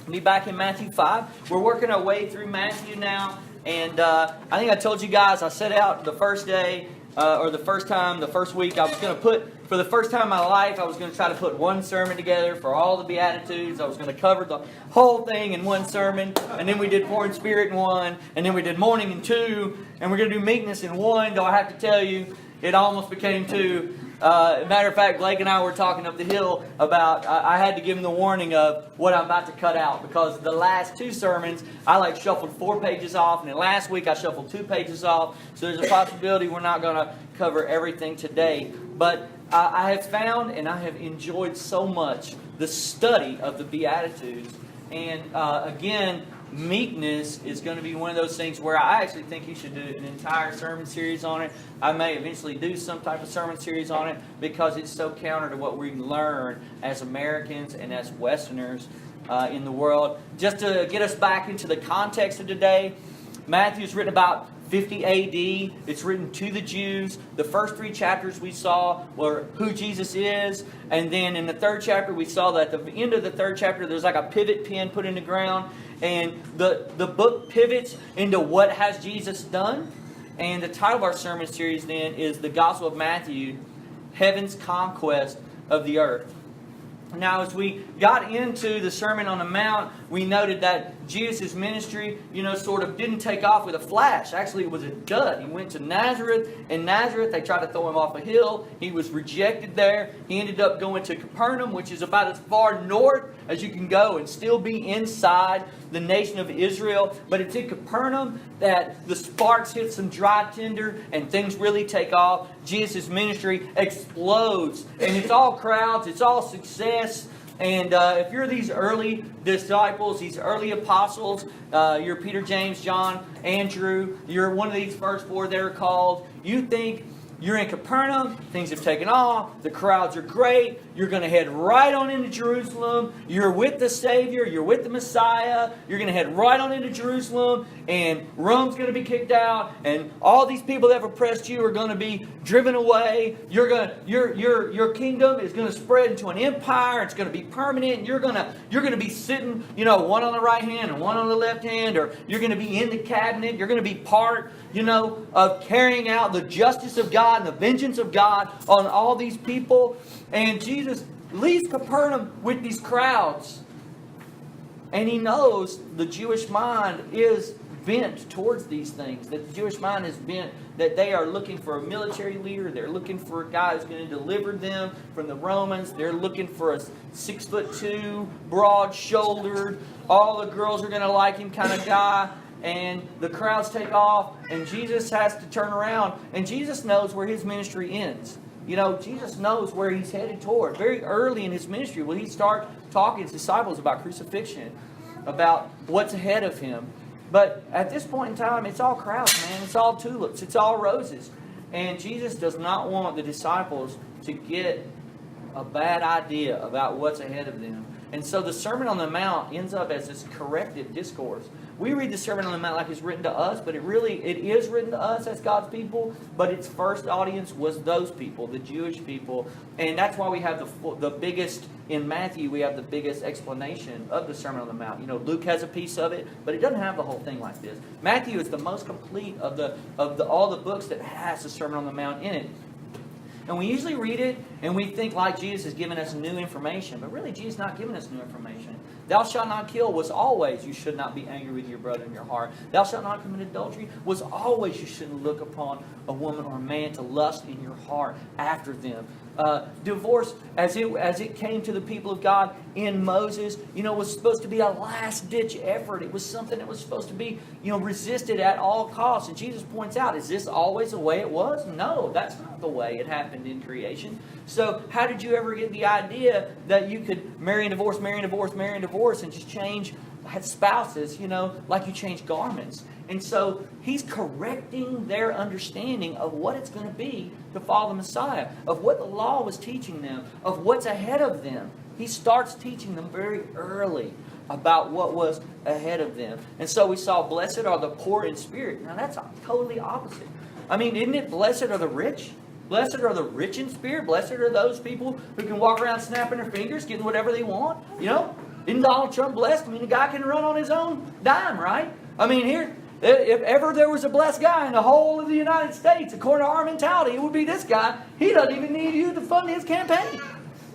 Be back in Matthew 5. We're working our way through Matthew now. And I think I told you guys, I set out the first day, or the first week, I was going to put, for the first time in my life, I was going to try to put one sermon together for all the Beatitudes. I was going to cover the whole thing in one sermon. And then we did Poor in Spirit in one. And then we did Mourning in two. And we're going to do Meekness in one. Though I have to tell you, it almost became two. Matter of fact, Blake and I were talking up the hill about, I had to give him the warning of what I'm about to cut out, because the last two sermons, I shuffled 4 pages off, and then last week I shuffled 2 pages off, so there's a possibility we're not going to cover everything today. But I have found, and I have enjoyed so much, the study of the Beatitudes. And again, meekness is going to be one of those things where I actually think you should do an entire sermon series on it. I may eventually do some type of sermon series on it, because it's so counter to what we learn as Americans and as Westerners in the world. Just to get us back into the context of today, Matthew's written about 50 AD. It's written to the Jews. The first 3 chapters we saw were who Jesus is. And then in the 3rd chapter, we saw that at the end of the 3rd chapter, there's like a pivot pin put in the ground. And the book pivots into what has Jesus done. And the title of our sermon series then is The Gospel of Matthew, Heaven's Conquest of the Earth. Now, as we got into the Sermon on the Mount, we noted that Jesus' ministry, sort of didn't take off with a flash. Actually, it was a dud. He went to Nazareth. In Nazareth, they tried to throw him off a hill. He was rejected there. He ended up going to Capernaum, which is about as far north as you can go and still be inside the nation of Israel. But it's in Capernaum that the sparks hit some dry tinder and things really take off. Jesus' ministry explodes. And it's all crowds. It's all success. And if you're these early disciples, these early apostles, you're Peter, James, John, Andrew, you're one of these first 4 that are called, you think you're in Capernaum, things have taken off, the crowds are great, you're going to head right on into Jerusalem, you're with the Savior, you're with the Messiah, you're going to head right on into Jerusalem, and Rome's going to be kicked out, and all these people that have oppressed you are going to be driven away. Your kingdom is going to spread into an empire, it's going to be permanent, and you're going to be sitting, one on the right hand and one on the left hand, or you're going to be in the cabinet, you're going to be part, of carrying out the justice of God and the vengeance of God on all these people. And Jesus leaves Capernaum with these crowds. And he knows the Jewish mind is bent towards these things. That the Jewish mind is bent that they are looking for a military leader. They're looking for a guy who's going to deliver them from the Romans. They're looking for a 6'2", broad-shouldered, all the girls are going to like him kind of guy. And the crowds take off, and Jesus has to turn around. And Jesus knows where his ministry ends. Jesus knows where he's headed toward. Very early in his ministry, will he start talking to his disciples about crucifixion, about what's ahead of him. But at this point in time, it's all crowds, man. It's all tulips. It's all roses. And Jesus does not want the disciples to get a bad idea about what's ahead of them. And so the Sermon on the Mount ends up as this corrective discourse. We read the Sermon on the Mount like it's written to us, but it is written to us as God's people, but its first audience was those people, the Jewish people. And that's why we have the biggest, in Matthew, we have the biggest explanation of the Sermon on the Mount. Luke has a piece of it, but it doesn't have the whole thing like this. Matthew is the most complete of all the books that has the Sermon on the Mount in it. And we usually read it and we think like Jesus is giving us new information. But really, Jesus is not giving us new information. Thou shalt not kill was always you should not be angry with your brother in your heart. Thou shalt not commit adultery was always you shouldn't look upon a woman or a man to lust in your heart after them. Divorce, as it came to the people of God in Moses, was supposed to be a last-ditch effort. It was something that was supposed to be, resisted at all costs. And Jesus points out, is this always the way it was? No, that's not the way it happened in creation. So how did you ever get the idea that you could marry and divorce, and just change spouses, like you change garments? And so he's correcting their understanding of what it's going to be to follow the Messiah, of what the law was teaching them, of what's ahead of them. He starts teaching them very early about what was ahead of them. And so we saw, blessed are the poor in spirit. Now that's totally opposite. I mean, isn't it blessed are the rich? Blessed are the rich in spirit. Blessed are those people who can walk around snapping their fingers, getting whatever they want. Isn't Donald Trump blessed? I mean, the guy can run on his own dime, right? I mean, here, if ever there was a blessed guy in the whole of the United States, according to our mentality, it would be this guy. He doesn't even need you to fund his campaign,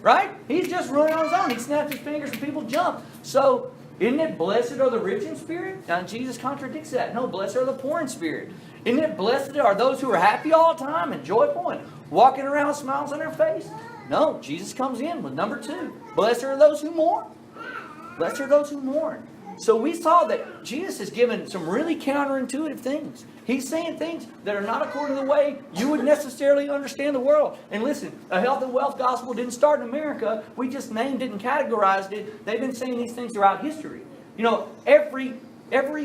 right? He's just running on his own. He snaps his fingers and people jump. So, isn't it blessed are the rich in spirit? Now, Jesus contradicts that. No, blessed are the poor in spirit. Isn't it blessed are those who are happy all the time and joyful and walking around with smiles on their face? No, Jesus comes in with number 2. Blessed are those who mourn. Blessed are those who mourn. So we saw that Jesus has given some really counterintuitive things. He's saying things that are not according to the way you would necessarily understand the world. And listen, a health and wealth gospel didn't start in America. We just named it and categorized it. They've been saying these things throughout history. You know, every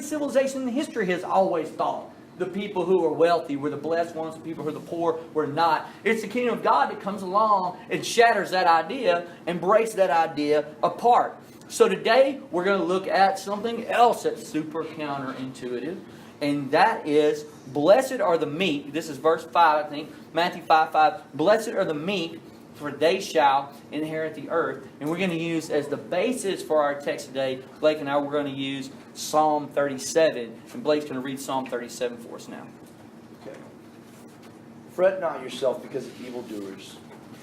civilization in history has always thought the people who are wealthy were the blessed ones, the people who are the poor were not. It's the kingdom of God that comes along and shatters that idea and breaks that idea apart. So today we're going to look at something else that's super counterintuitive, and that is, blessed are the meek. This is verse 5, I think, Matthew 5:5. Blessed are the meek, for they shall inherit the earth. And we're going to use as the basis for our text today, Blake and I, we're going to use Psalm 37. And Blake's going to read Psalm 37 for us now. Okay. Fret not yourself because of evildoers.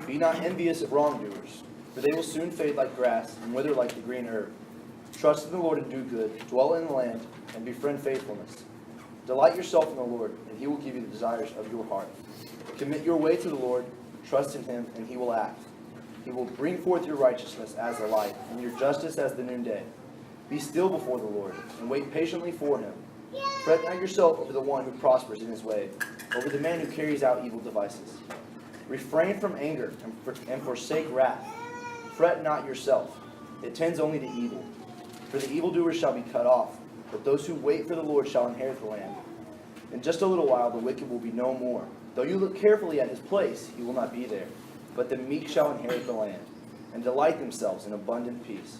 Be not envious of wrongdoers, for they will soon fade like grass and wither like the green herb. Trust in the Lord and do good. Dwell in the land and befriend faithfulness. Delight yourself in the Lord, and He will give you the desires of your heart. Commit your way to the Lord. Trust in Him, and He will act. He will bring forth your righteousness as the light, and your justice as the noonday. Be still before the Lord, and wait patiently for Him. Fret not yourself over the one who prospers in his way, over the man who carries out evil devices. Refrain from anger and forsake wrath. Fret not yourself. It tends only to evil. For the evildoers shall be cut off, but those who wait for the Lord shall inherit the land. In just a little while the wicked will be no more. Though you look carefully at his place, he will not be there. But the meek shall inherit the land, and delight themselves in abundant peace.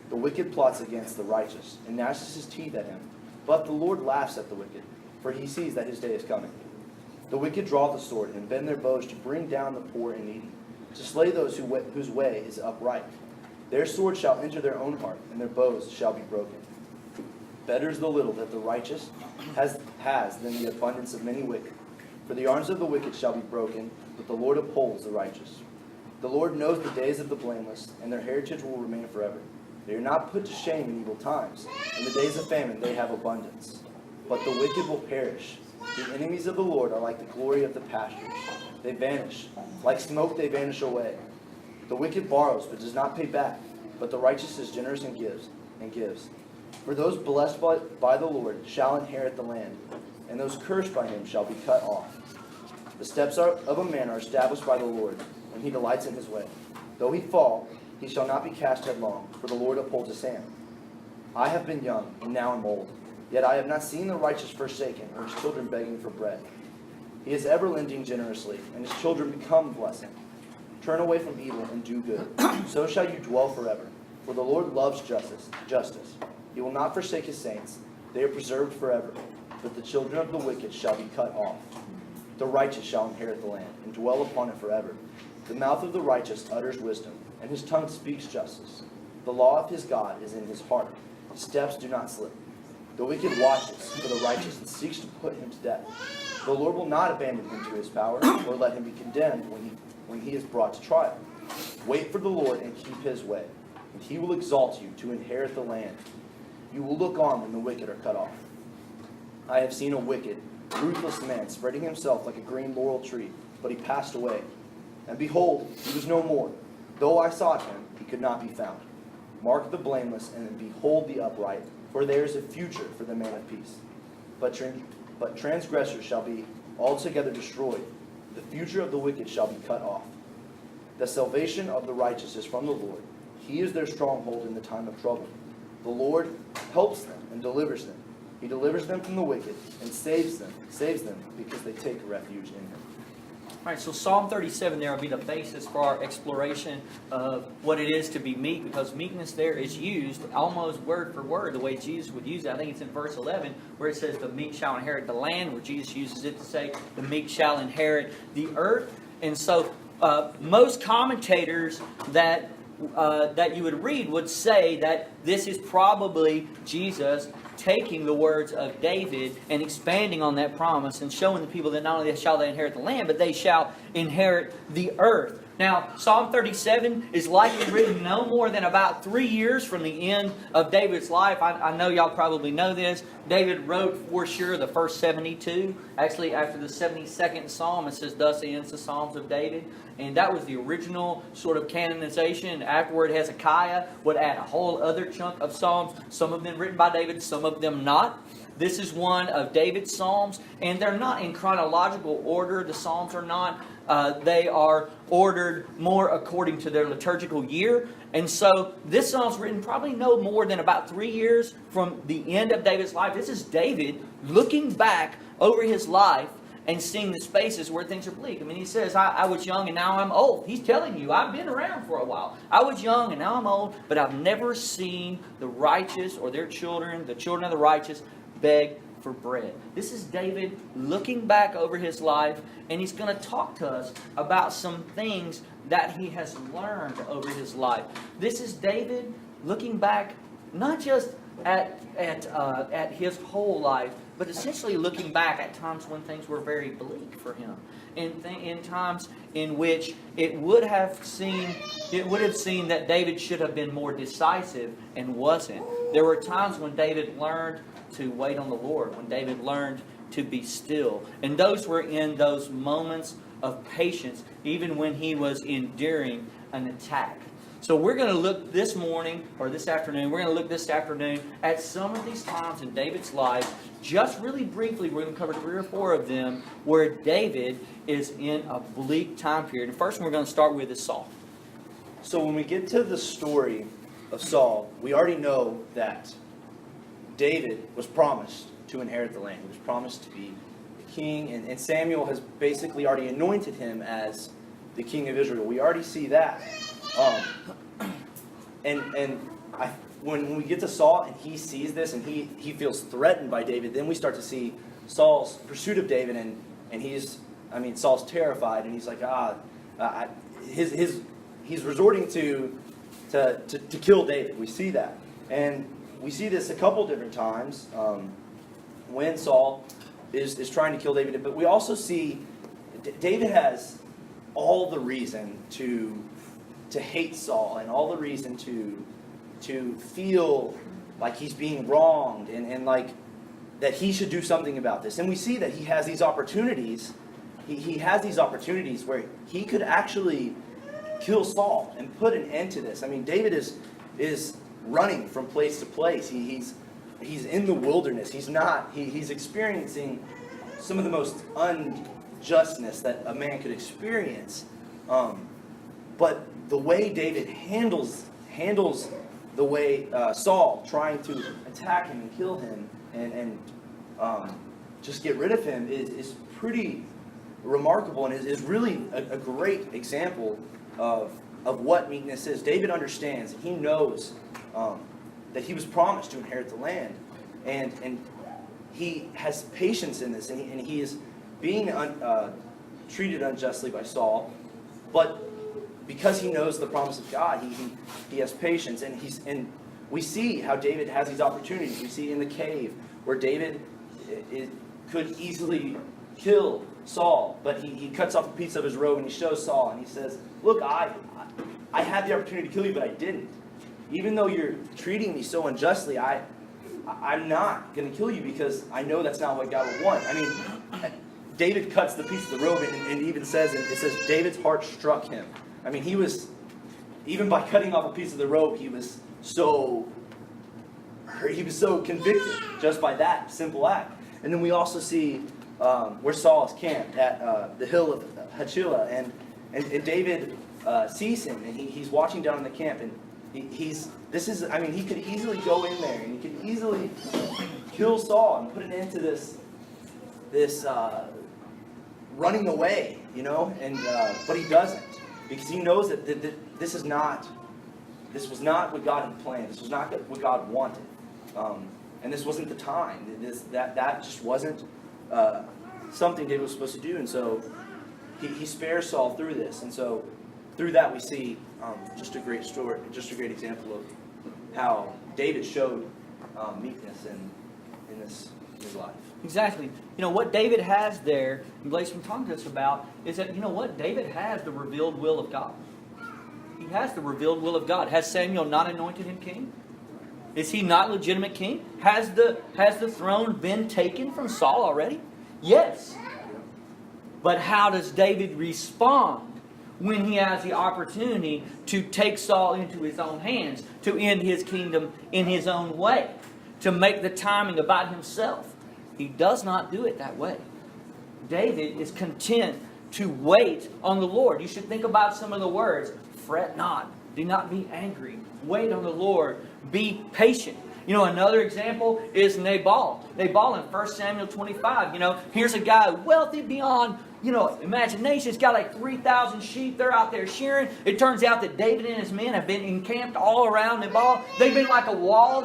The wicked plots against the righteous, and gnashes his teeth at him. But the Lord laughs at the wicked, for he sees that his day is coming. The wicked draw the sword, and bend their bows to bring down the poor and needy, to slay those whose way is upright. Their sword shall enter their own heart, and their bows shall be broken. Better is the little that the righteous has than the abundance of many wicked. For the arms of the wicked shall be broken, but the Lord upholds the righteous. The Lord knows the days of the blameless, and their heritage will remain forever. They are not put to shame in evil times. In the days of famine they have abundance. But the wicked will perish. The enemies of the Lord are like the glory of the pastures. They vanish. Like smoke they vanish away. The wicked borrows, but does not pay back. But the righteous is generous and gives. For those blessed by the Lord shall inherit the land, and those cursed by him shall be cut off. The steps of a man are established by the Lord, and he delights in his way. Though he fall, he shall not be cast headlong, for the Lord upholds his hand. I have been young, and now am old, yet I have not seen the righteous forsaken, or his children begging for bread. He is ever lending generously, and his children become blessing. Turn away from evil and do good, so shall you dwell forever. For the Lord loves justice. He will not forsake his saints. They are preserved forever. But the children of the wicked shall be cut off. The righteous shall inherit the land, and dwell upon it forever. The mouth of the righteous utters wisdom, and his tongue speaks justice. The law of his God is in his heart. His steps do not slip. The wicked watches for the righteous and seeks to put him to death. The Lord will not abandon him to his power, or let him be condemned when he is brought to trial. Wait for the Lord and keep his way, and he will exalt you to inherit the land. You will look on when the wicked are cut off. I have seen a wicked, ruthless man spreading himself like a green laurel tree, but he passed away. And behold, he was no more. Though I sought him, he could not be found. Mark the blameless, and behold the upright, for there is a future for the man of peace. But transgressors shall be altogether destroyed. The future of the wicked shall be cut off. The salvation of the righteous is from the Lord. He is their stronghold in the time of trouble. The Lord helps them and delivers them. He delivers them from the wicked and saves them because they take refuge in him. All right, so Psalm 37 there will be the basis for our exploration of what it is to be meek, because meekness there is used almost word for word the way Jesus would use it. I think it's in verse 11 where it says the meek shall inherit the land, where Jesus uses it to say the meek shall inherit the earth. And so most commentators that that you would read would say that this is probably Jesus taking the words of David and expanding on that promise and showing the people that not only shall they inherit the land, but they shall inherit the earth. Now, Psalm 37 is likely written no more than about 3 years from the end of David's life. I know y'all probably know this. David wrote for sure the first 72. Actually, after the 72nd Psalm, it says, "Thus ends the Psalms of David." And that was the original sort of canonization. Afterward, Hezekiah would add a whole other chunk of Psalms, some of them written by David, some of them not. This is one of David's Psalms, and they're not in chronological order. The Psalms are not. They are ordered more according to their liturgical year. And so this Psalm's written probably no more than about 3 years from the end of David's life. This is David looking back over his life and seeing the spaces where things are bleak. I mean, he says, I was young and now I'm old. He's telling you, I've been around for a while. I was young and now I'm old, but I've never seen the righteous or their children, the children of the righteous, beg for bread. This is David looking back over his life, and he's going to talk to us about some things that he has learned over his life. This is David looking back not just at his whole life, but essentially looking back at times when things were very bleak for him, in times in which it would have seemed that David should have been more decisive and wasn't. There were times when David learned to wait on the Lord, when David learned to be still. And those were in those moments of patience, even when he was enduring an attack. So we're going to look this morning, or this afternoon, at some of these times in David's life. Just really briefly, we're going to cover 3 or 4 of them where David is in a bleak time period. The first one we're going to start with is Saul. So when we get to the story of Saul, we already know that David was promised to inherit the land. He was promised to be the king, and Samuel has basically already anointed him as the king of Israel. We already see that. When we get to Saul and he sees this and he feels threatened by David, then we start to see Saul's pursuit of David, and Saul's terrified, and he's like, he's resorting to kill David. We see that, and we see this a couple different times when Saul is trying to kill David. But we also see David has all the reason to hate Saul and all the reason to feel like he's being wronged and like that he should do something about this. And we see that he has these opportunities. He has these opportunities where he could actually kill Saul and put an end to this. I mean, David is running from place to place. He's in the wilderness. He's experiencing some of the most unjustness that a man could experience. But the way David handles the way Saul trying to attack him and kill him and just get rid of him is pretty remarkable, and is really a great example of what meekness is. David understands, he knows that he was promised to inherit the land, and he has patience in this, and he is being treated unjustly by Saul, but because he knows the promise of God, he has patience, and we see how David has these opportunities. We see in the cave where David could easily kill Saul, but he cuts off a piece of his robe and he shows Saul and he says, "Look, I had the opportunity to kill you, but I didn't. Even though you're treating me so unjustly, I'm not going to kill you because I know that's not what God would want." I mean, David cuts the piece of the robe and even says, it says David's heart struck him. I mean, even by cutting off a piece of the robe, he was so convicted just by that simple act. And then we also see where Saul is camped at the hill of Hachilah, and David sees him, and he's watching down in the camp, and he could easily go in there and he could easily kill Saul and put an end to this running away, but he doesn't, because he knows that this was not what God had planned. This was not what God wanted, and this wasn't the time. That just wasn't something David was supposed to do, and so he spares Saul through this. And so through that we see just a great story, just a great example of how David showed meekness in his life. Exactly. You know, what David has there, and Blake's been talking to us about, is that, you know what? David has the revealed will of God. He has the revealed will of God. Has Samuel not anointed him king? Is he not legitimate king? Has the throne been taken from Saul already? Yes. But how does David respond when he has the opportunity to take Saul into his own hands, to end his kingdom in his own way, to make the timing about himself? He does not do it that way. David is content to wait on the Lord. You should think about some of the words. Fret not. Do not be angry. Wait on the Lord. Be patient. You know, another example is Nabal. Nabal in 1 Samuel 25. You know, here's a guy wealthy beyond, imagination. He's got like 3,000 sheep. They're out there shearing. It turns out that David and his men have been encamped all around Nabal. They've been like a wall,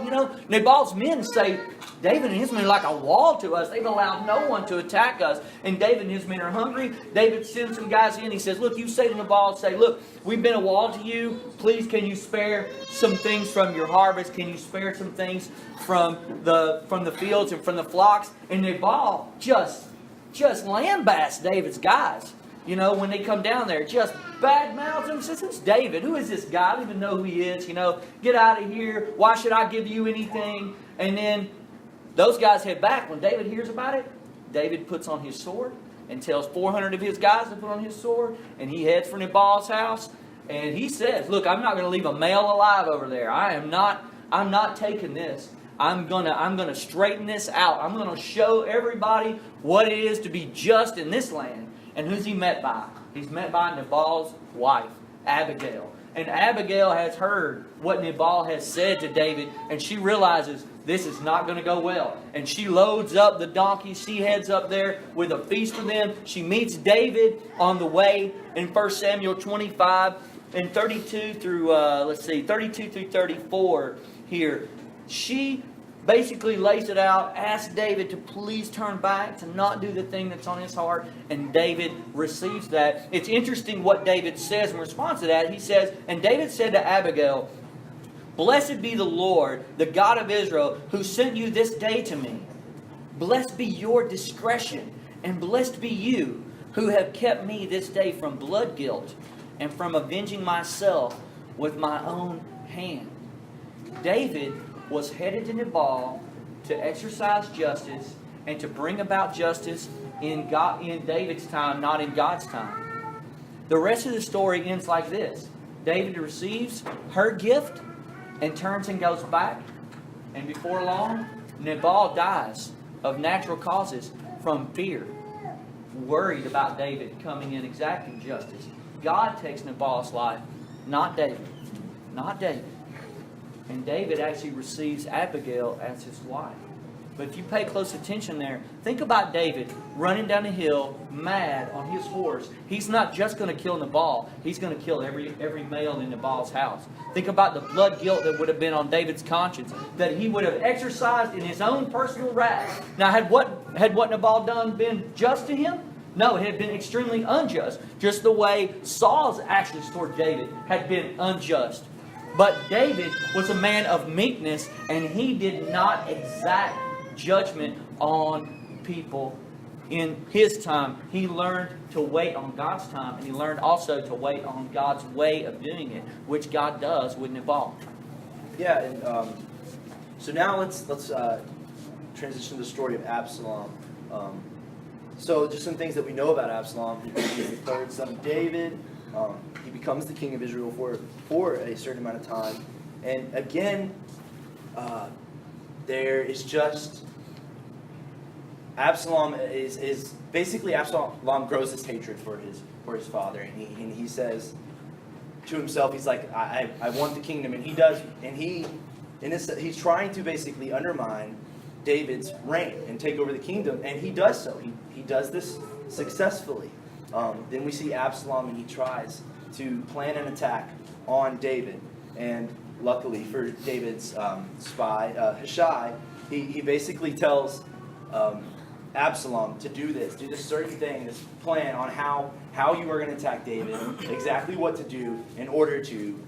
Nabal's men say, David and his men are like a wall to us. They've allowed no one to attack us. And David and his men are hungry. David sends some guys in. He says, look, you say to Nabal, say, look, we've been a wall to you. Please, can you spare some things from your harvest? Can you spare some things from the fields and from the flocks? And Nabal just lambasts David's guys. When they come down there, just bad mouths him. Says, who's David? Who is this guy? I don't even know who he is. Get out of here. Why should I give you anything? And then those guys head back. When David hears about it, David puts on his sword and tells 400 of his guys to put on his sword. And he heads for Nabal's house. And he says, look, I'm not going to leave a male alive over there. I'm not taking this. I'm gonna straighten this out. I'm gonna show everybody what it is to be just in this land. And who's he met by? He's met by Nabal's wife, Abigail. And Abigail has heard what Nabal has said to David, and she realizes this is not going to go well. And she loads up the donkeys. She heads up there with a feast for them. She meets David on the way in 1 Samuel 25 and 32 through 34 here. She basically lays it out, asks David to please turn back, to not do the thing that's on his heart, and David receives that. It's interesting what David says in response to that. He says, and David said to Abigail, blessed be the Lord, the God of Israel, who sent you this day to me. Blessed be your discretion, and blessed be you, who have kept me this day from blood guilt, and from avenging myself with my own hand. David was headed to Nabal to exercise justice and to bring about justice in David's time, not in God's time. The rest of the story ends like this. David receives her gift and turns and goes back. And before long, Nabal dies of natural causes from fear, worried about David coming in exacting justice. God takes Nabal's life, not David. Not David. And David actually receives Abigail as his wife. But if you pay close attention there, think about David running down a hill, mad on his horse. He's not just going to kill Nabal. He's going to kill every male in Nabal's house. Think about the blood guilt that would have been on David's conscience, that he would have exercised in his own personal wrath. Now, had what Nabal done been just to him? No, it had been extremely unjust. Just the way Saul's actions toward David had been unjust. But David was a man of meekness, and he did not exact judgment on people in his time. He learned to wait on God's time, and he learned also to wait on God's way of doing it, which God does with Nabal. Yeah, and so now let's transition to the story of Absalom. So just some things that we know about Absalom. He's the third son of David. He becomes the king of Israel for a certain amount of time. And again, there is just Absalom is basically Absalom grows this hatred for his father, and he says to himself, he's like, I want the kingdom, and he does, and he's trying to basically undermine David's reign and take over the kingdom, and he does so. He does this successfully. Then we see Absalom, and he tries to plan an attack on David. And luckily for David's spy, Hushai, he basically tells Absalom to do this certain thing, this plan on how you are going to attack David, exactly what to do in order to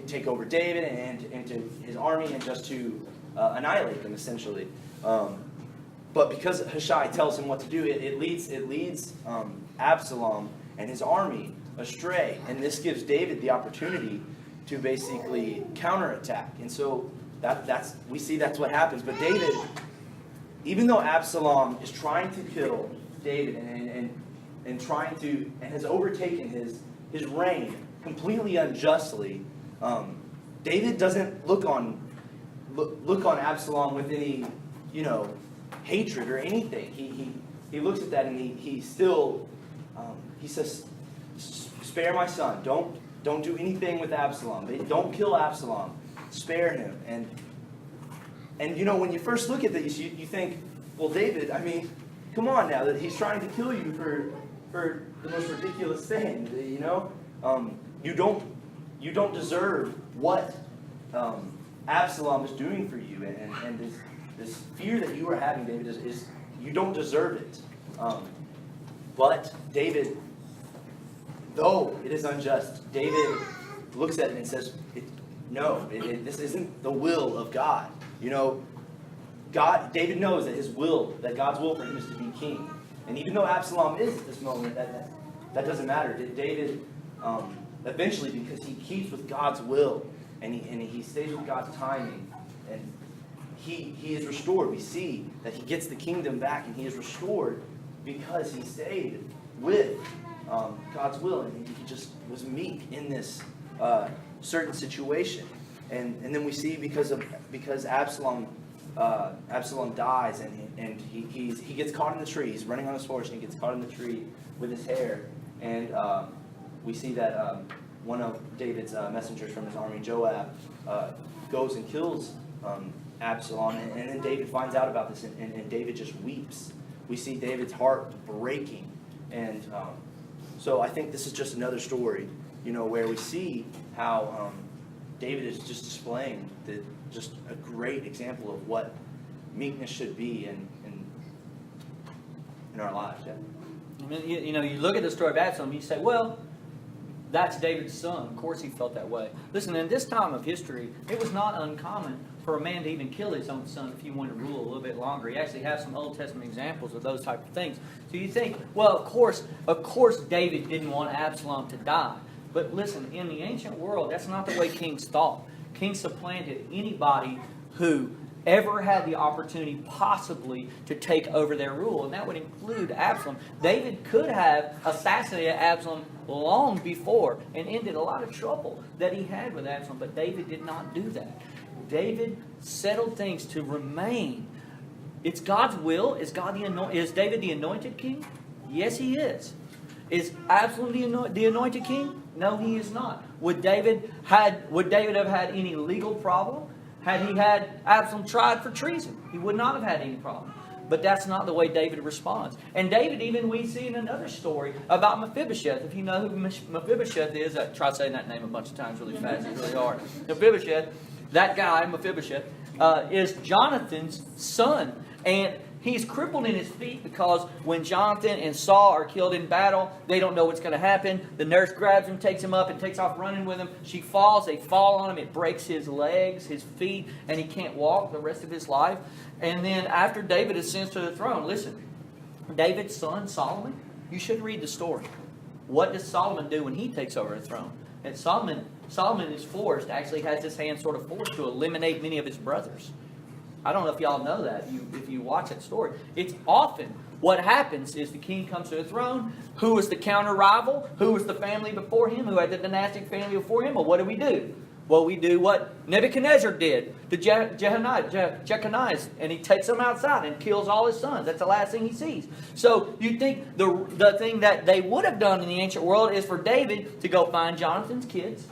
take over David and to his army and just to annihilate them, essentially. But because Hushai tells him what to do, it leads Absalom and his army astray, and this gives David the opportunity to basically counterattack. And so we see that's what happens. But David, even though Absalom is trying to kill David and trying to and has overtaken his reign completely unjustly, David doesn't look on Absalom with any hatred or anything. He looks at that and he still he says, "Spare my son. Don't do anything with Absalom. Don't kill Absalom. Spare him." And when you first look at this, you think, well, David, I mean, come on now, that he's trying to kill you for the most ridiculous thing. You don't deserve what Absalom is doing for you, and this fear that you are having, David, is you don't deserve it. But David, though it is unjust, David looks at it and says, "No, this isn't the will of God." David knows that God's will for him is to be king. And even though Absalom is at this moment, that doesn't matter. David, eventually, because he keeps with God's will and he stays with God's timing, and he is restored. We see that he gets the kingdom back, and he is restored because he stayed with God's will, and he just was meek in this certain situation. And then we see because Absalom dies, and he gets caught in the tree. He's running on his horse, and he gets caught in the tree with his hair. And we see that one of David's messengers from his army, Joab, goes and kills Absalom. And then David finds out about this, and David just weeps. We see David's heart breaking. And so I think this is just another story, where we see how David is just displaying just a great example of what meekness should be in our lives. Yeah. You look at the story of Absalom, you say, well, that's David's son. Of course he felt that way. Listen, in this time of history, it was not uncommon for a man to even kill his own son if he wanted to rule a little bit longer. You actually have some Old Testament examples of those type of things. So you think, well, of course David didn't want Absalom to die. But listen, in the ancient world, that's not the way kings thought. Kings supplanted anybody who ever had the opportunity possibly to take over their rule, and that would include Absalom. David could have assassinated Absalom long before and ended a lot of trouble that he had with Absalom, but David did not do that. David settled things to remain. It's God's will. Is David the anointed king? Yes, he is. Is Absalom the anointed king? No, he is not. Would David have had any legal problem had he had Absalom tried for treason? He would not have had any problem. But that's not the way David responds. And David, even we see in another story about Mephibosheth. If you know who Mephibosheth is, I try saying that name a bunch of times really fast. It's really hard. Mephibosheth, that guy, Mephibosheth, is Jonathan's son. And he's crippled in his feet because when Jonathan and Saul are killed in battle, they don't know what's going to happen. The nurse grabs him, takes him up, and takes off running with him. She falls. They fall on him. It breaks his legs, his feet, and he can't walk the rest of his life. And then after David ascends to the throne, listen, David's son, Solomon, you should read the story. What does Solomon do when he takes over the throne? And Solomon is actually has his hand sort of forced to eliminate many of his brothers. I don't know if y'all know that if you watch that story. It's often what happens is the king comes to the throne. Who was the counter rival? Who was the family before him? Who had the dynastic family before him? Well, what do? Well, we do what Nebuchadnezzar did to Jeconiah, and he takes them outside and kills all his sons. That's the last thing he sees. So you think the thing that they would have done in the ancient world is for David to go find Jonathan's kids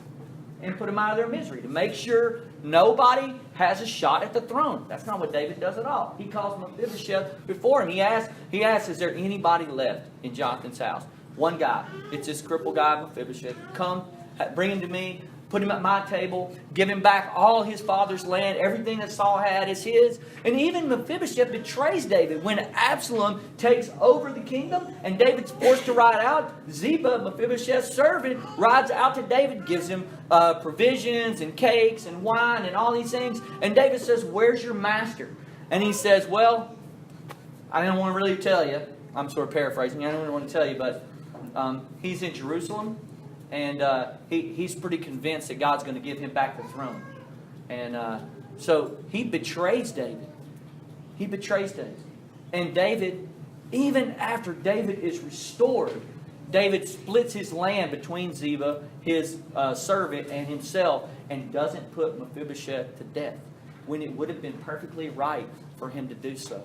and put them out of their misery, to make sure nobody has a shot at the throne. That's not what David does at all. He calls Mephibosheth before him. He asks, is there anybody left in Jonathan's house? One guy. It's this crippled guy, Mephibosheth. Come, bring him to me. put him at my table, give him back all his father's land. Everything that Saul had is his. And even Mephibosheth betrays David. When Absalom takes over the kingdom and David's forced to ride out, Ziba, Mephibosheth's servant, rides out to David, gives him provisions and cakes and wine and all these things. And David says, "Where's your master?" And he says, "Well, I don't want to really tell you." I'm sort of paraphrasing. I don't really want to tell you, but he's in Jerusalem, and he's pretty convinced that God's going to give him back the throne. And so he betrays David. He betrays David. And David, even after David is restored, David splits his land between Ziba, his servant, and himself, and doesn't put Mephibosheth to death, when it would have been perfectly right for him to do so.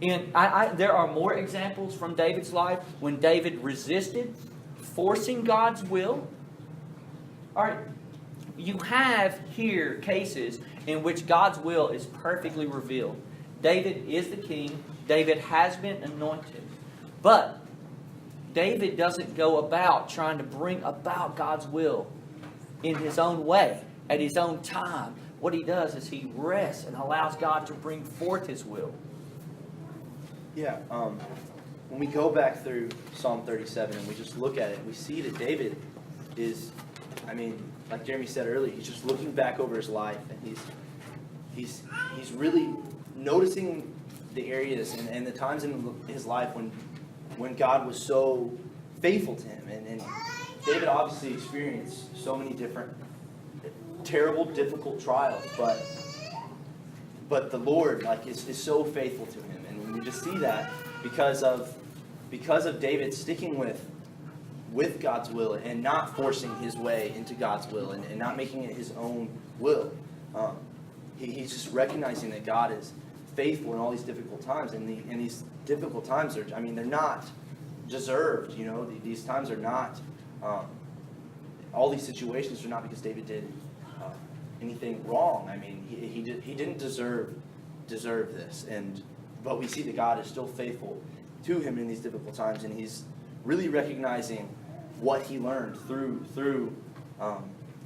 And there are more examples from David's life when David resisted forcing God's will. All right, you have here cases in which God's will is perfectly revealed. David is the king. David has been anointed. But David doesn't go about trying to bring about God's will in his own way, at his own time. What he does is he rests and allows God to bring forth his will. Yeah, when we go back through Psalm 37 and we just look at it, we see that David is, like Jeremy said earlier, he's just looking back over his life, and he's really noticing the areas and the times in his life when God was so faithful to him. And David obviously experienced so many different terrible, difficult trials, but the Lord is so faithful to him. And we just see that because of David sticking with God's will and not forcing his way into God's will and not making it his own will. He's just recognizing that God is faithful in all these difficult times, and these difficult times are, they're not deserved. These times are not. All these situations are not because David did anything wrong. He didn't deserve this, but we see that God is still faithful to him in these difficult times, and he's really recognizing what he learned through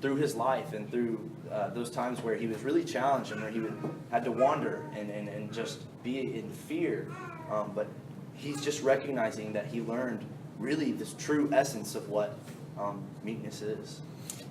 his life and through those times where he was really challenged and where he had to wander and just be in fear. But he's just recognizing that he learned really this true essence of what meekness is.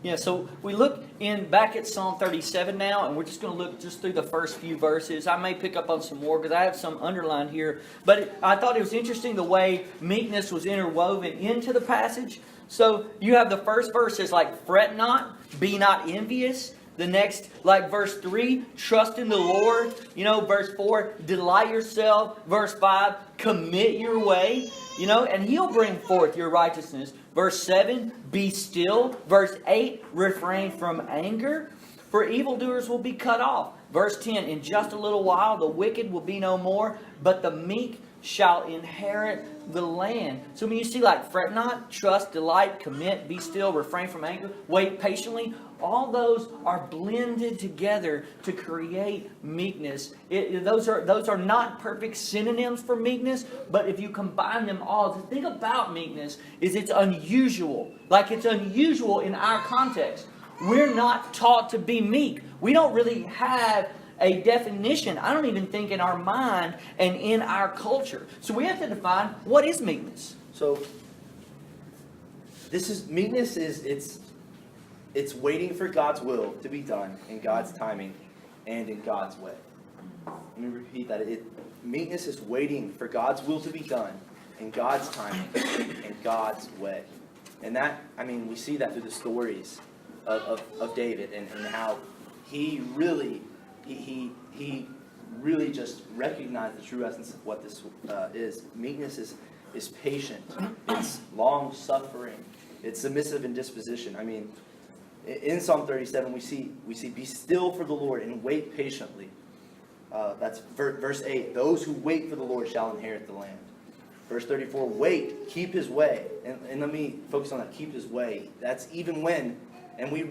Yeah, so we look back at Psalm 37 now, and we're just going to look just through the first few verses. I may pick up on some more because I have some underlined here. But I thought it was interesting the way meekness was interwoven into the passage. So you have the first verse is like, "Fret not, be not envious." The next, like verse 3, "Trust in the Lord." Verse 4, "Delight yourself." Verse 5, "Commit your way." And he'll bring forth your righteousness. Verse 7, "Be still." Verse 8, "Refrain from anger, for evildoers will be cut off." Verse 10, "In just a little while the wicked will be no more, but the meek shall inherit the land." So when you see fret not, trust, delight, commit, be still, refrain from anger, wait patiently, all those are blended together to create meekness. Those are not perfect synonyms for meekness, but if you combine them all, the thing about meekness is it's unusual. It's unusual in our context. We're not taught to be meek. We don't really have a definition, I don't even think, in our mind and in our culture. So we have to define, what is meekness? So meekness is it's waiting for God's will to be done in God's timing and in God's way. Let me repeat that. Meekness is waiting for God's will to be done in God's timing and God's way. And that, we see that through the stories of David and how he really just recognized the true essence of what this is. Meekness is patient. It's long-suffering. It's submissive in disposition. In Psalm 37, we see, "Be still for the Lord and wait patiently." That's verse 8. "Those who wait for the Lord shall inherit the land." Verse 34, "Wait, keep his way." And let me focus on that, keep his way. That's even when, and we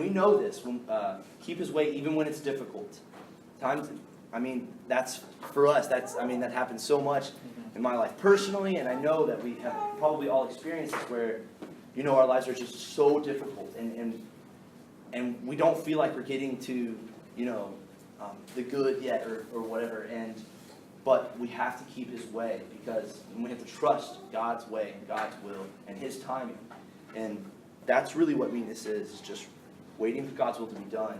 know this, keep his way even when it's difficult. Times, that's for us, that happens so much in my life personally, and I know that we have probably all experienced this where, our lives are just so difficult, and and we don't feel like we're getting to, the good yet or whatever. But we have to keep His way, because we have to trust God's way and God's will and His timing. And that's really what meekness is just waiting for God's will to be done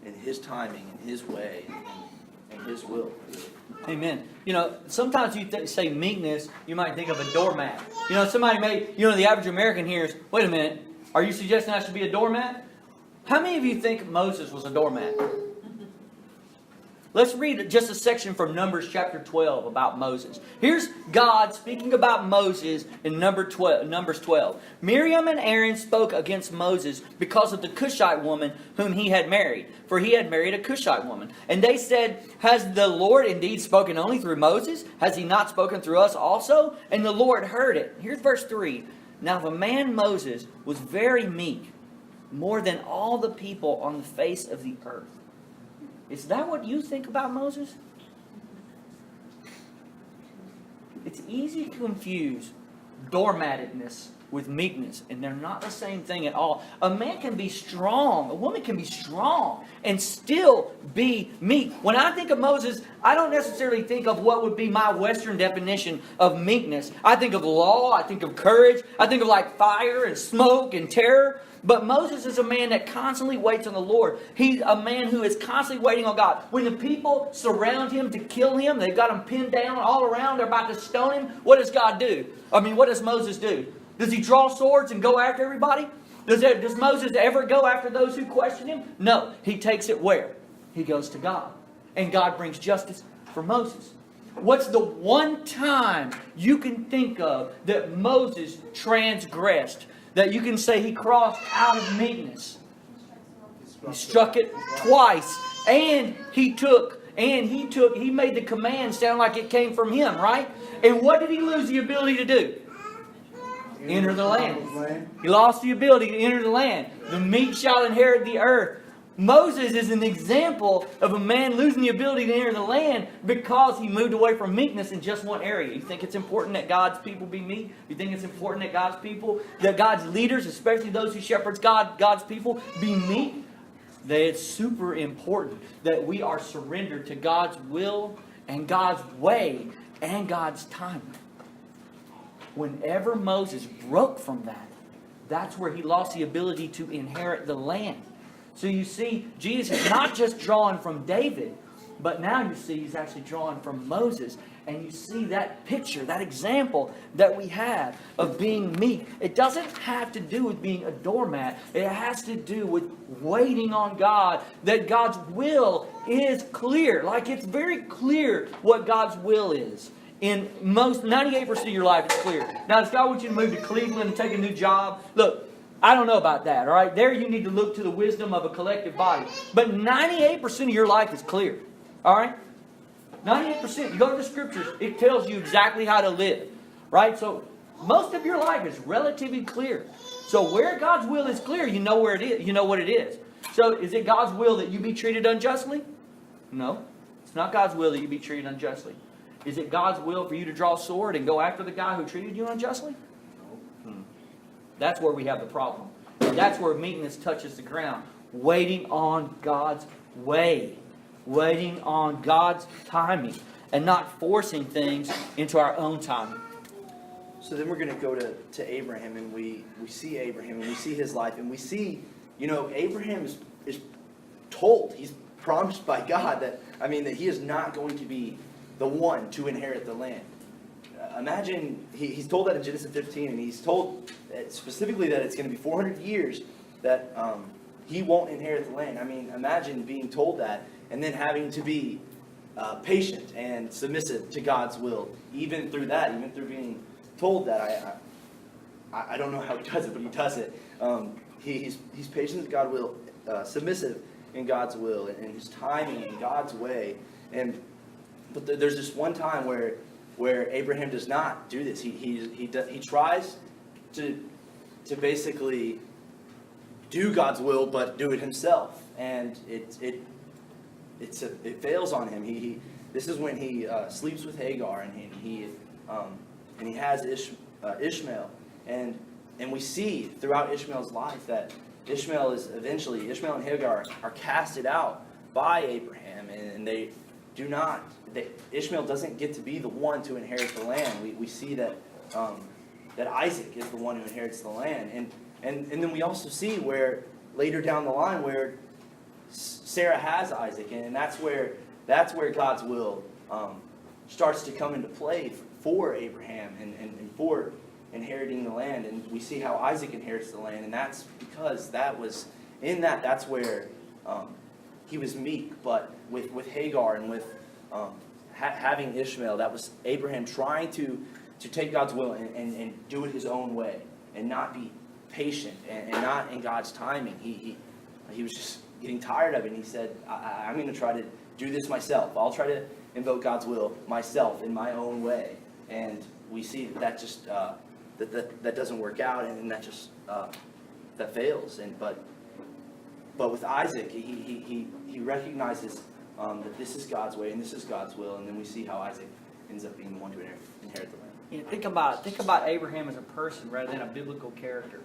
in His timing and His way and His will. Amen. Sometimes you say meekness, you might think of a doormat. Somebody may, the average American hears, wait a minute, are you suggesting I should be a doormat? How many of you think Moses was a doormat? Let's read just a section from Numbers chapter 12 about Moses. Here's God speaking about Moses in Numbers 12. Miriam and Aaron spoke against Moses because of the Cushite woman whom he had married, for he had married a Cushite woman. And they said, has the Lord indeed spoken only through Moses? Has He not spoken through us also? And the Lord heard it. Here's verse 3. Now the man Moses was very meek, more than all the people on the face of the earth. Is that what you think about Moses? It's easy to confuse doormatedness with meekness, and they're not the same thing at all. A man can be strong, a woman can be strong, and still be meek. When I think of Moses, I don't necessarily think of what would be my Western definition of meekness. I think of law, I think of courage, I think of like fire and smoke and terror. But Moses is a man that constantly waits on the Lord. He's a man who is constantly waiting on God. When the people surround him to kill him, they've got him pinned down all around, they're about to stone him, what does God do? What does Moses do? Does he draw swords and go after everybody? Does Moses ever go after those who question him? No. He takes it where? He goes to God. And God brings justice for Moses. What's the one time you can think of that Moses transgressed? That you can say he crossed out of meekness? He struck it twice. And he made the command sound like it came from him, right? And what did he lose the ability to do? Enter the land. He lost the ability to enter the land. The meek shall inherit the earth. Moses is an example of a man losing the ability to enter the land because he moved away from meekness in just one area. You think it's important that God's people be meek? You think it's important that God's leaders, especially those who shepherds God's people, be meek? That it's super important that we are surrendered to God's will and God's way and God's timing. Whenever Moses broke from that, that's where he lost the ability to inherit the land. So you see, Jesus is not just drawing from David, but now you see he's actually drawing from Moses. And you see that picture, that example that we have of being meek. It doesn't have to do with being a doormat. It has to do with waiting on God. That God's will is clear. Like it's very clear what God's will is. In 98% of your life, it's clear. Now, if God wants you to move to Cleveland and take a new job, look, I don't know about that, all right? There you need to look to the wisdom of a collective body. But 98% of your life is clear, all right? 98%. You go to the Scriptures, it tells you exactly how to live, right? So most of your life is relatively clear. So where God's will is clear, you know where it is. You know what it is. So is it God's will that you be treated unjustly? No. It's not God's will that you be treated unjustly. Is it God's will for you to draw a sword and go after the guy who treated you unjustly? No. That's where we have the problem. And that's where meekness touches the ground. Waiting on God's way. Waiting on God's timing. And not forcing things into our own timing. So then we're going to go to Abraham, and we see Abraham, and we see his life, and we see, Abraham is told, he's promised by God that he is not going to be the one to inherit the land. Imagine, he's told that in Genesis 15, and he's told specifically that it's going to be 400 years that he won't inherit the land. Imagine being told that, and then having to be patient and submissive to God's will, even through that, even through being told that. I don't know how he does it, but he does it. He's patient with God's will, submissive in God's will, and his timing in God's way. But there's this one time where Abraham does not do this. He tries to basically do God's will, but do it himself, and it fails on him. This is when he sleeps with Hagar, and he has Ishmael, and we see throughout Ishmael's life that Ishmael and Hagar are casted out by Abraham, and Ishmael doesn't get to be the one to inherit the land. We see that that Isaac is the one who inherits the land, and then we also see where later down the line where Sarah has Isaac, and that's where God's will starts to come into play for Abraham and for inheriting the land. And we see how Isaac inherits the land, and that's because that's where he was meek. But with Hagar and with having Ishmael, that was Abraham trying to take God's will and do it his own way and not be patient and not in God's timing. He was just getting tired of it, and he said, I'm going to try to do this myself. I'll try to invoke God's will myself in my own way. And we see that just that doesn't work out, and that just that fails. But with Isaac, he recognizes that this is God's way and this is God's will, and then we see how Isaac ends up being the one to inherit the land. Think about Abraham as a person rather than a biblical character.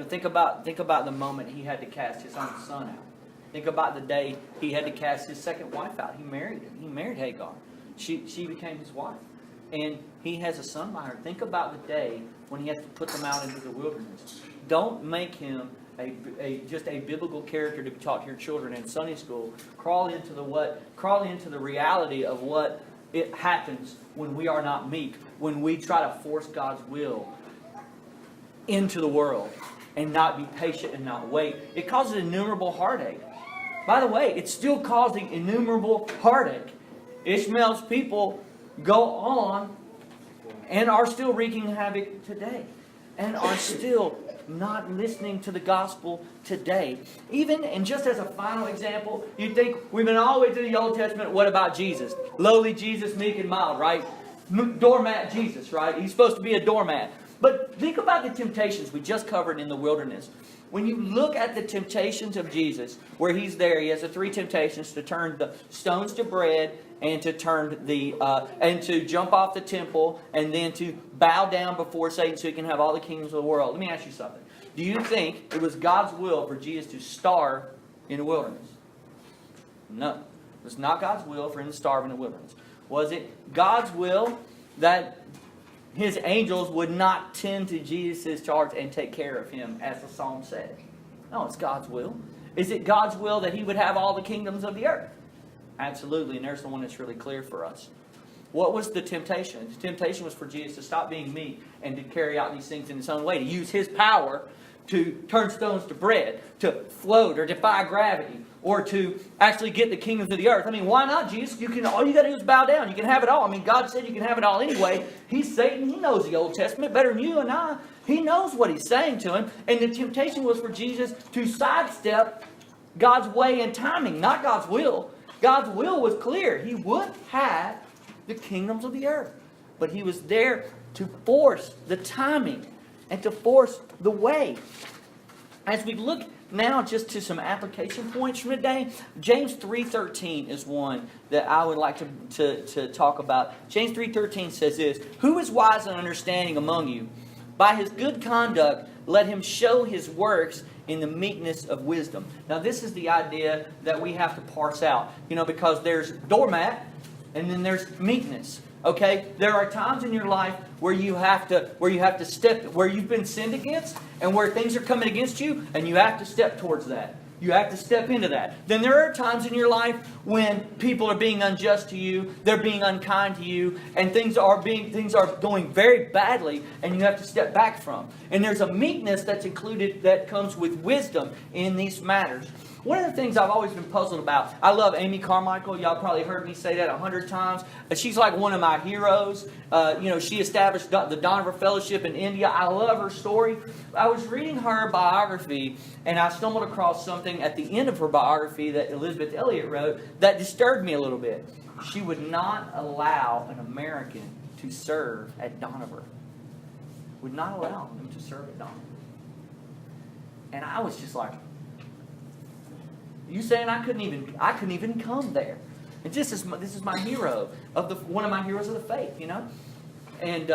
Think about the moment he had to cast his own son out. Think about the day he had to cast his second wife out. He married her. He married Hagar. She became his wife. And he has a son by her. Think about the day when he has to put them out into the wilderness. Don't make him just a biblical character to be taught to your children in Sunday school. Crawl into the reality of what it happens when we are not meek, when we try to force God's will into the world and not be patient and not wait. It causes innumerable heartache. By the way, it's still causing innumerable heartache. Ishmael's people go on and are still wreaking havoc today and are still not listening to the gospel today. Even, and just as a final example, you think we've been all the way through the Old Testament. What about Jesus? Lowly Jesus, meek and mild, right? Doormat Jesus, right? He's supposed to be a doormat. But think about the temptations we just covered in the wilderness. When you look at the temptations of Jesus, where he's there, he has the three temptations: to turn the stones to bread, and to and to jump off the temple, and then to bow down before Satan so he can have all the kingdoms of the world. Let me ask you something. Do you think it was God's will for Jesus to starve in the wilderness? No. It was not God's will for him to starve in the wilderness. Was it God's will that his angels would not tend to Jesus' charge and take care of him, as the psalm said? No, it's God's will. Is it God's will that he would have all the kingdoms of the earth? Absolutely, and there's the one that's really clear for us. What was the temptation? The temptation was for Jesus to stop being meek and to carry out these things in his own way, to use his power to turn stones to bread, to float or defy gravity, or to actually get the kingdoms of the earth. I mean, why not, Jesus? All you got to do is bow down. You can have it all. I mean, God said you can have it all anyway. He's Satan. He knows the Old Testament better than you and I. He knows what he's saying to him. And the temptation was for Jesus to sidestep God's way and timing, not God's will. God's will was clear. He would have the kingdoms of the earth. But he was there to force the timing and to force the way. As we look now just to some application points from today, James 3:13 is one that I would like to talk about. James 3:13 says this: "Who is wise and understanding among you? By his good conduct let him show his works in the meekness of wisdom." Now this is the idea that we have to parse out, because there's doormat and then there's meekness. Okay, there are times in your life where you have to step, where you've been sinned against, and where things are coming against you, and you have to step towards that. You have to step into that. Then there are times in your life when people are being unjust to you, they're being unkind to you, and things are going very badly, and you have to step back from. And there's a meekness that's included that comes with wisdom in these matters. One of the things I've always been puzzled about, I love Amy Carmichael. Y'all probably heard me say that 100 times. She's like one of my heroes. She established the Donover Fellowship in India. I love her story. I was reading her biography, and I stumbled across something at the end of her biography that Elizabeth Elliot wrote that disturbed me a little bit. She would not allow an American to serve at Donover. Would not allow him to serve at Donover. And I was just like, you saying I couldn't even come there? And this is my hero one of my heroes of the faith, And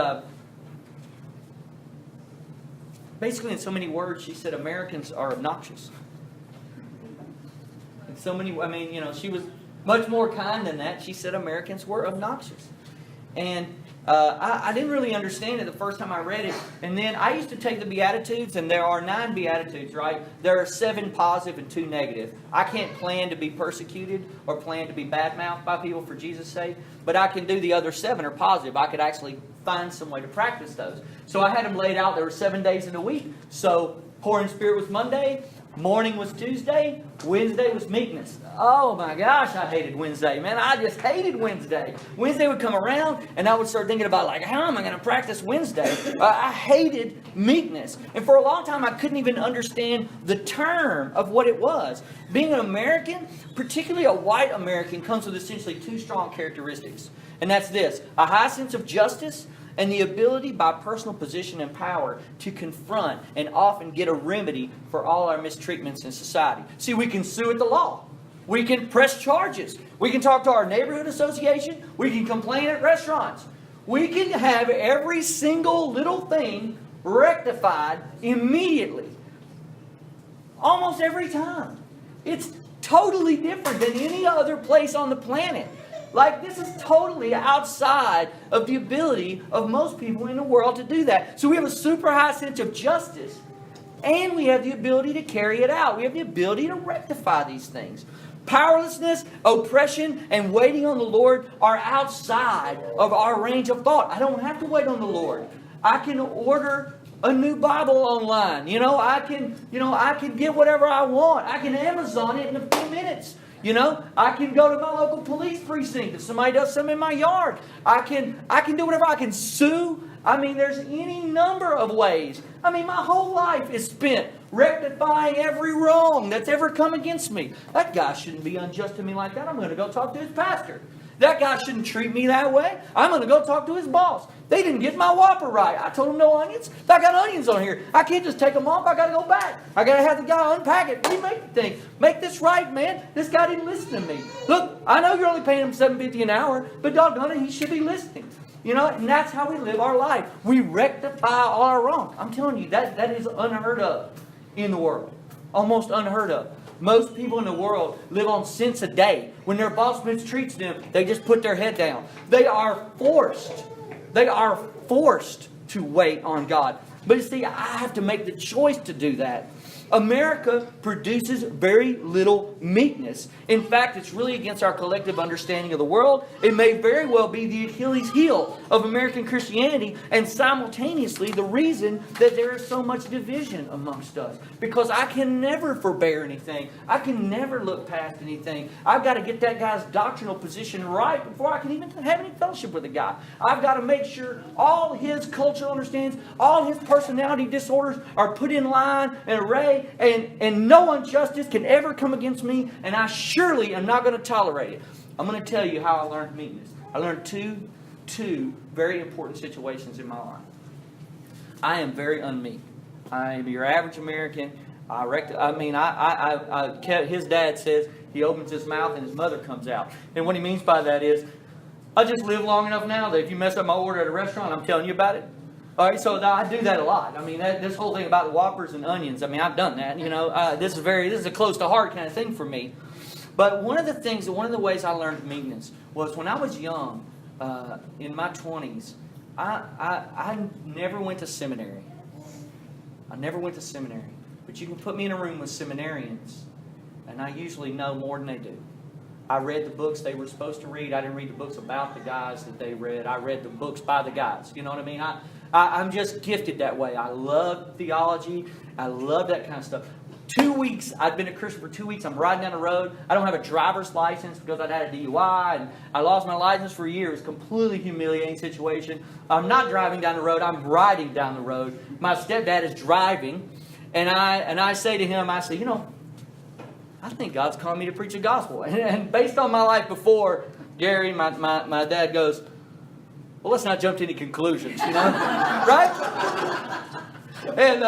basically in so many words, she said Americans are obnoxious. In so many, I mean, she was much more kind than that. She said Americans were obnoxious. And I didn't really understand it the first time I read it. And then I used to take the Beatitudes, and there are 9 Beatitudes, right? There are 7 positive and 2 negative. I can't plan to be persecuted or plan to be badmouthed by people for Jesus' sake, but I can do the other 7 are positive. I could actually find some way to practice those. So I had them laid out. There were 7 days in a week. So poor in spirit was Monday. Morning was Tuesday. Wednesday was meekness. Oh my gosh, I hated Wednesday, man. I just hated Wednesday. Wednesday would come around, and I would start thinking about, like, how am I going to practice Wednesday? I hated meekness. And for a long time, I couldn't even understand the term of what it was. Being an American, particularly a white American, comes with essentially 2 strong characteristics. And that's this: a high sense of justice and the ability by personal position and power to confront and often get a remedy for all our mistreatments in society. See, we can sue at the law. We can press charges. We can talk to our neighborhood association. We can complain at restaurants. We can have every single little thing rectified immediately. Almost every time. It's totally different than any other place on the planet. Like, this is totally outside of the ability of most people in the world to do that. So we have a super high sense of justice, and we have the ability to carry it out. We have the ability to rectify these things. Powerlessness, oppression, and waiting on the Lord are outside of our range of thought. I don't have to wait on the Lord. I can order a new Bible online. I can get whatever I want. I can Amazon it in a few minutes. I can go to my local police precinct if somebody does something in my yard. I can do whatever. I can sue. I mean, there's any number of ways. I mean, my whole life is spent rectifying every wrong that's ever come against me. That guy shouldn't be unjust to me like that. I'm going to go talk to his pastor. That guy shouldn't treat me that way. I'm going to go talk to his boss. They didn't get my Whopper right. I told them no onions. I got onions on here. I can't just take them off. I got to go back. I got to have the guy unpack it. Remake the thing. Make this right, man. This guy didn't listen to me. Look, I know you're only paying him $7.50 an hour, but doggone it, he should be listening. And that's how we live our life. We rectify all our wrongs. I'm telling you, that is unheard of in the world. Almost unheard of. Most people in the world live on cents a day. When their boss mistreats them, they just put their head down. They are forced to wait on God. But you see, I have to make the choice to do that. America produces very little meekness. In fact, it's really against our collective understanding of the world. It may very well be the Achilles heel of American Christianity, and simultaneously the reason that there is so much division amongst us. Because I can never forbear anything. I can never look past anything. I've got to get that guy's doctrinal position right before I can even have any fellowship with the guy. I've got to make sure all his cultural understandings, all his personality disorders are put in line and array. And no injustice can ever come against me, and I surely am not going to tolerate it. I'm going to tell you how I learned meekness. I learned two very important situations in my life. I am very unmeek. I am your average American. His dad says he opens his mouth and his mother comes out. And what he means by that is, I just live long enough now that if you mess up my order at a restaurant, I'm telling you about it. All right, so I do that a lot. I mean, this whole thing about the Whoppers and onions, I mean, I've done that. This is a close to heart kind of thing for me. But one of the ways I learned meekness was when I was young, in my 20s, I never went to seminary. But you can put me in a room with seminarians, and I usually know more than they do. I read the books they were supposed to read. I didn't read the books about the guys that they read. I read the books by the guys. You know what I mean? I'm just gifted that way. I love theology. I love that kind of stuff. 2 weeks, I'd been a Christian for 2 weeks. I'm riding down the road. I don't have a driver's license because I'd had a DUI, and I lost my license for a year. It was a completely humiliating situation. I'm not driving down the road. I'm riding down the road. My stepdad is driving, and I say to him, I say, I think God's calling me to preach the gospel. And based on my life before, Gary, my dad goes, well, let's not jump to any conclusions, right? And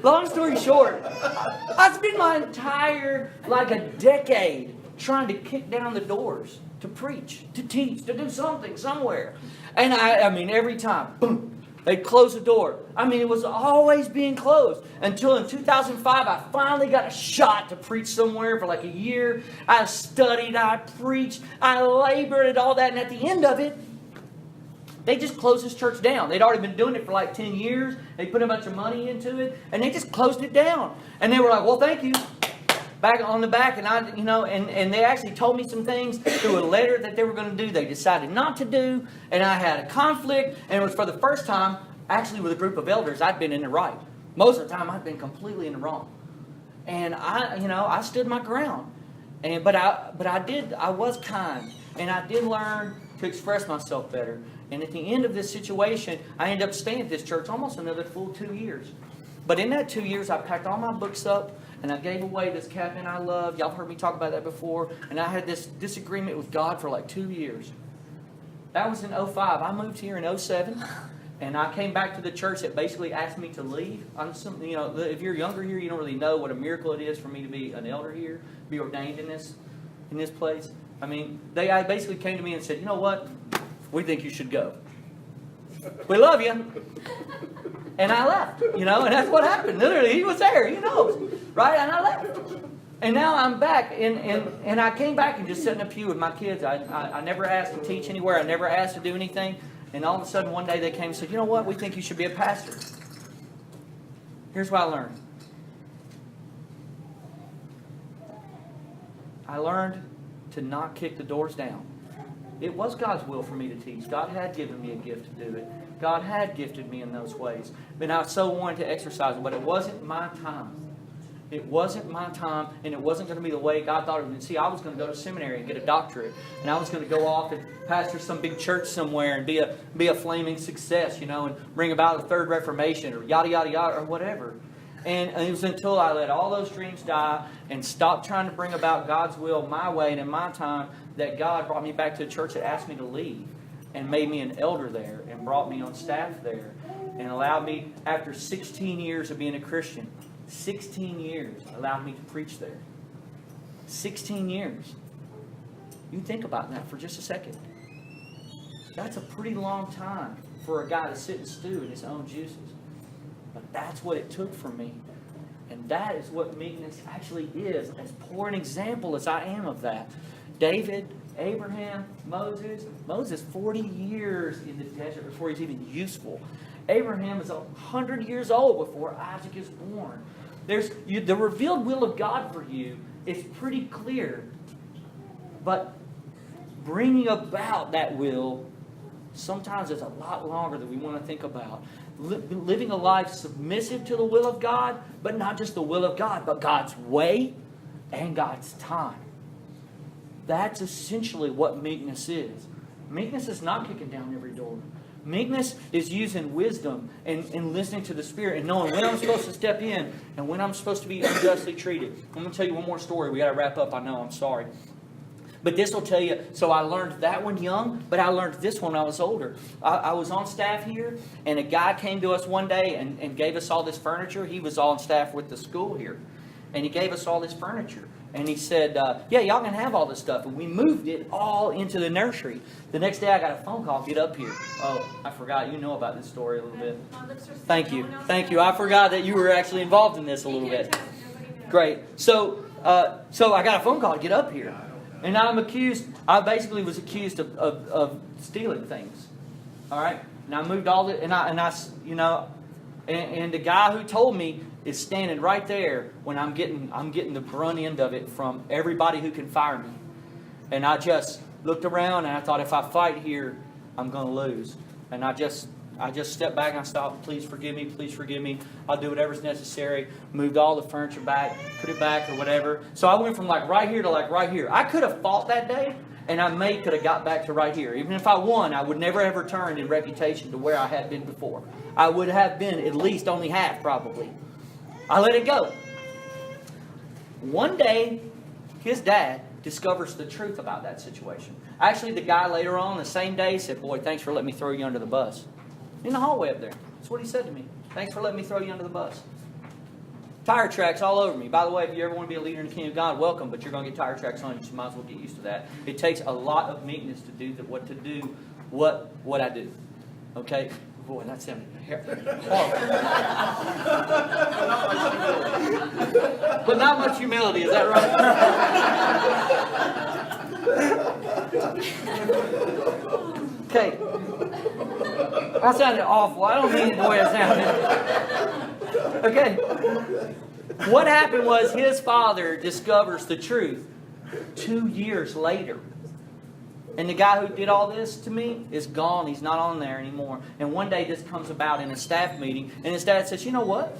long story short, I spent my entire, a decade trying to kick down the doors to preach, to teach, to do something somewhere. And I mean, every time, boom, They'd close the door. I mean, it was always being closed. Until in 2005, I finally got a shot to preach somewhere for like a year. I studied, I preached, I labored and all that. And at the end of it, they just closed this church down. They'd already been doing it for like 10 years. They put a bunch of money into it. And they just closed it down. And they were like, well, thank you. Back on the back, and and they actually told me some things through a letter that they were going to do. They decided not to do, and I had a conflict, and it was for the first time, actually with a group of elders, I'd been in the right. Most of the time, I'd been completely in the wrong, and I stood my ground, but I was kind, and I did learn to express myself better. And at the end of this situation, I ended up staying at this church almost another full 2 years. But in that 2 years, I packed all my books up. And I gave away this cabinet I love. Y'all have heard me talk about that before. And I had this disagreement with God for like 2 years. That was in 2005. I moved here in 2007. And I came back to the church that basically asked me to leave. If you're younger here, you don't really know what a miracle it is for me to be an elder here, be ordained in this place. I mean, they basically came to me and said, you know what? We think you should go. We love you. And I left, and that's what happened. Literally, he was there, he knows, right? And I left. And now I'm back, and I came back and just sat in a pew with my kids. I never asked to teach anywhere. I never asked to do anything. And all of a sudden, one day they came and said, you know what? We think you should be a pastor. Here's what I learned. I learned to not kick the doors down. It was God's will for me to teach. God had given me a gift to do it. God had gifted me in those ways. But I so wanted to exercise it. But it wasn't my time. It wasn't my time, and it wasn't going to be the way God thought it would be. See, I was going to go to seminary and get a doctorate. And I was going to go off and pastor some big church somewhere and be a flaming success, and bring about the Third Reformation or yada, yada, yada, or whatever. And it was until I let all those dreams die and stopped trying to bring about God's will my way and in my time that God brought me back to a church that asked me to leave and made me an elder there and brought me on staff there and allowed me, after 16 years of being a Christian, 16 years allowed me to preach there. 16 years. You think about that for just a second. That's a pretty long time for a guy to sit and stew in his own juices. But that's what it took for me. And that is what meekness actually is, as poor an example as I am of that. David, Abraham, Moses 40 years in the desert before he's even useful. Abraham is 100 years old before Isaac is born. The revealed will of God for you is pretty clear. But bringing about that will sometimes is a lot longer than we want to think about. Living a life submissive to the will of God, but not just the will of God, but God's way and God's time. That's essentially what meekness is. Meekness is not kicking down every door. Meekness is using wisdom and listening to the Spirit and knowing when I'm supposed to step in and when I'm supposed to be unjustly treated. I'm going to tell you one more story. We got to wrap up. I know. I'm sorry. But this will tell you, so I learned that one young, but I learned this one when I was older. I was on staff here, and a guy came to us one day and gave us all this furniture. He was on staff with the school here. And he gave us all this furniture. And he said, yeah, y'all can have all this stuff. And we moved it all into the nursery. The next day I got a phone call, get up here. Oh, I forgot. You know about this story a little bit. Thank you. Thank you. I forgot that you were actually involved in this a little bit. Great. So I got a phone call, get up here. And I basically was accused of stealing things. All right? And I moved all the, and the guy who told me is standing right there when I'm getting the brunt end of it from everybody who can fire me. And I just looked around and I thought, if I fight here, I'm going to lose. And I just stepped back and I stopped. Please forgive me. I'll do whatever's necessary. Moved all the furniture back, put it back or whatever. So I went from like right here to like right here. I could have fought that day and I could have got back to right here. Even if I won, I would never have returned in reputation to where I had been before. I would have been at least only half probably. I let it go. One day, his dad discovers the truth about that situation. Actually, the guy later on the same day said, boy, thanks for letting me throw you under the bus. In the hallway up there. That's what he said to me. Thanks for letting me throw you under the bus. Tire tracks all over me. By the way, if you ever want to be a leader in the kingdom of God, welcome, but you're going to get tire tracks on you, so you might as well get used to that. It takes a lot of meekness to do what I do. Okay? Boy, that sounded but not much humility, is that right? Okay. That sounded awful. I don't mean it the way it sounded. Okay. What happened was his father discovers the truth 2 years later. And the guy who did all this to me is gone. He's not on there anymore. And one day this comes about in a staff meeting. And his dad says, you know what?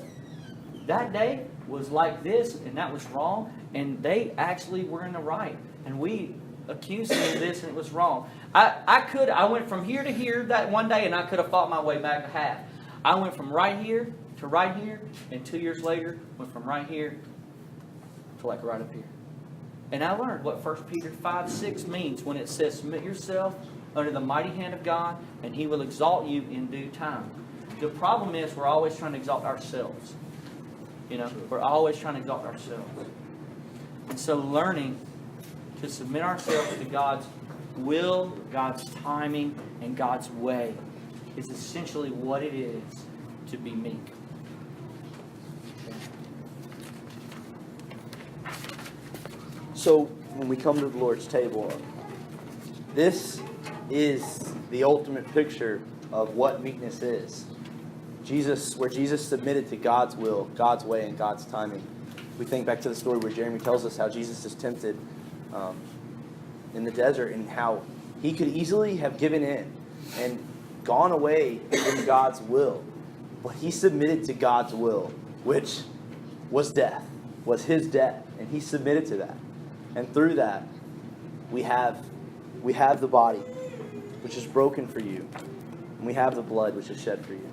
That day was like this and that was wrong. And they actually were in the right. And we accused him of this and it was wrong. I went from here to here that one day and I could have fought my way back to half. I went from right here to right here. And 2 years later, went from right here to like right up here. And I learned what 1 Peter 5:6 means when it says, submit yourself under the mighty hand of God, and He will exalt you in due time. The problem is we're always trying to exalt ourselves. You know, we're always trying to exalt ourselves. And so learning to submit ourselves to God's will, God's timing, and God's way is essentially what it is to be meek. So when we come to the Lord's table, this is the ultimate picture of what meekness is. Where Jesus submitted to God's will, God's way, and God's timing. We think back to the story where Jeremy tells us how Jesus is tempted in the desert and how he could easily have given in and gone away from God's will. But he submitted to God's will, which was death, was his death. And he submitted to that. And through that, we have the body, which is broken for you. And we have the blood, which is shed for you.